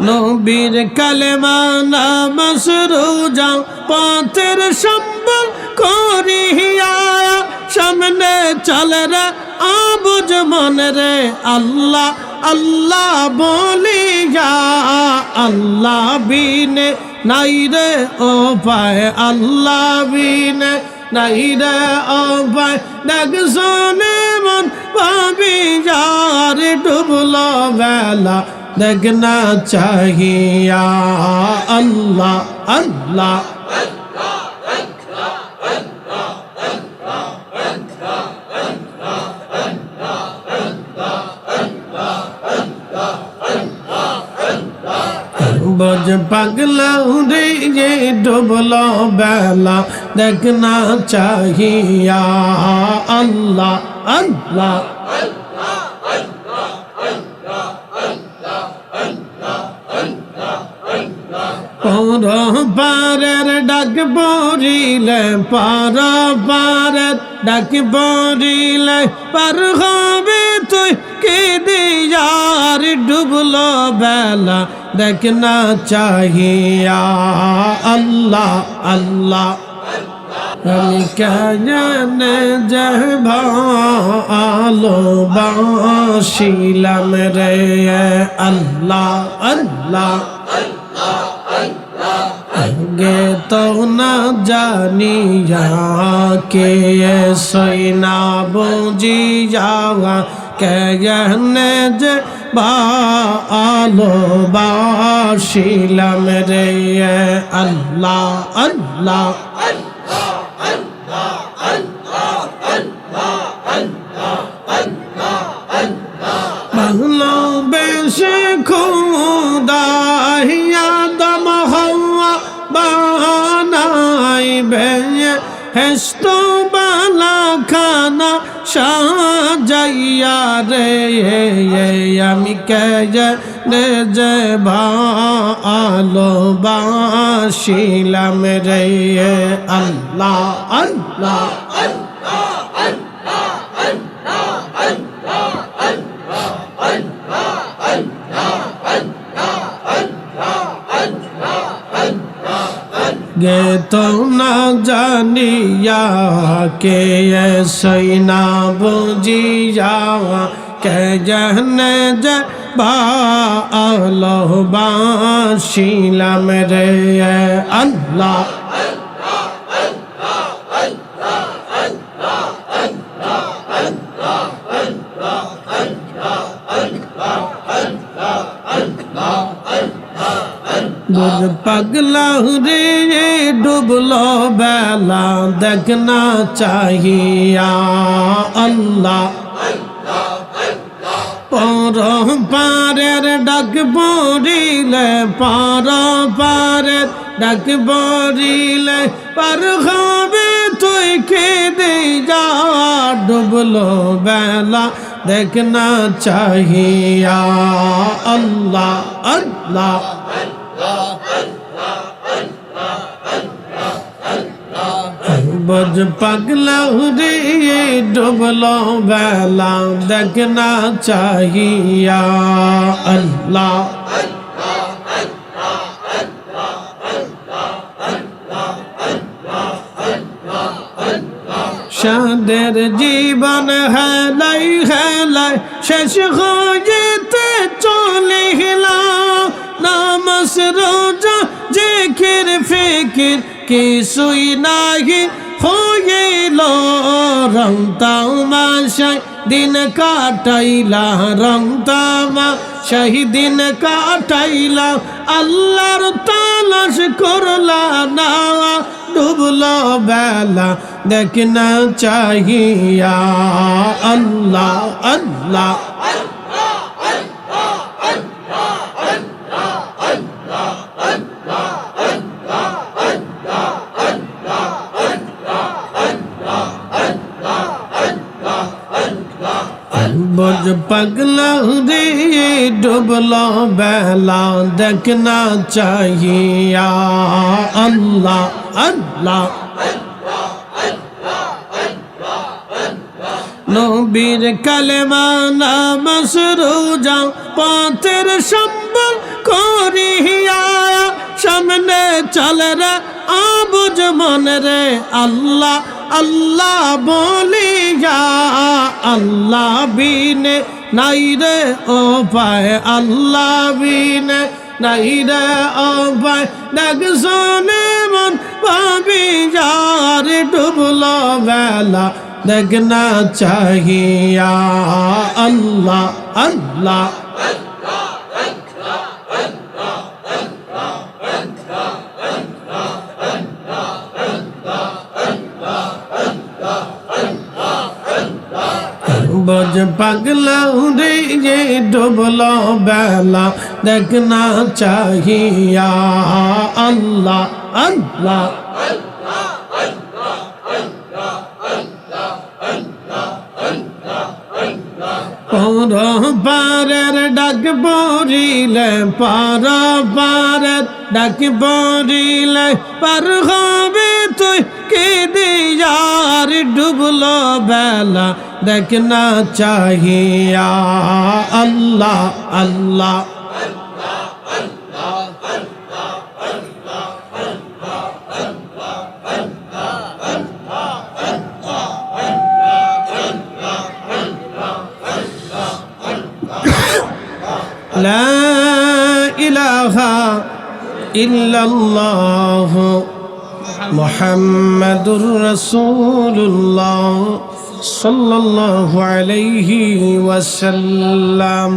নবীর কালেমা নামাজ রোজা পথের সম্বল করিয়া সামনে চলে রে আবুজ মন রে আল্লাহ আল্লাহ বলিয়া আল্লাহ বিনে নাই রে ও পায় আল্লাহ বিনে নাই রে ও পায় ডাক শোনে মন পাবি যার ডুবলো বেলা দেখনা चाहिया अल्लाह अल्लाह बज पगला रे ये डुबलो बेला देखना चाहिए अल्लाह अल्लाह পারের ডাক পড়িলে পারের ডাক পড়িলে পার হবে তুই কে দিয়ার ডুবলো বেলা দেখনা चाहिए अल्लाह अल्लाह আমি কেনে যাব আলো বাসিলাম রে আল্লাহ আল্লাহ গে তো না জানিয়া কে সইনা বুঝি যাওয়া কেনে যে ভালো বাসিলাম রে আল্লাহ আল্লাহ ভালোবেসে খুদাইয়া দম হওয়া বানাইবে হেস্ত বালা খানা সাজাইয়া রে আমি কে যে ভালো বাসিলাম রে আল্লাহ আল্লাহ गे तो ना जानिया के सैना बुझी जावा के जहने जे बालो बाशिलाम रे अल्लाह बुझ पगला रे डुबलो बेला देखना चाहिए अल्लाह पर पारेर डाक पड़िले पारेर डाक पड़िले पर হবে তুই কে যা डुबलो बेला देखना चाहिए अल्लाह अल्लाह बज पगला रे डुबलो बेला देखना चाहिए अल्लाह शादेर जीवन है लाई शेष हो जेते चले हिला नामस रोजा जिकिर फिकिर কিছুই নাহি হইল রং তামাশায় দিন কাটাইলা রং তামাশায় দিন কাটাইলা আল্লাহর তালাশ করলা না ডুবলো বেলা দেখনা चाहिए अल्लाह अल्लाह बुझ पगला रे डुबलो बेला देखना चाहिए अल्लाह अल्लाह নবীর কালেমা নামাজ রোজা পথের সম্বল করি চলে রে আবুজ মন রে আল্লাহ আল্লাহ বলিয়া আল্লাহ বিনে নাই রে ও পায় আল্লাহ বিনে নাই রে ও পায় ডাক শোনে মন পাবি যার ডুবলো বেলা দেখনা চাহিয়া আল্লাহ আল্লাহ বজ পাগলা রে যে ডুবলো বেলা দেখনা চাহিয়া আল্লাহ আল্লাহ পারের ডাক পড়িলে পারের ডাক পড়িলে পার হবে তুই কে দিয়ার ডুবলো বেলা দেখনা চাহিয়া আল্লাহ আল্লাহ لا إله إلا الله محمد رسول الله صلى الله عليه وسلم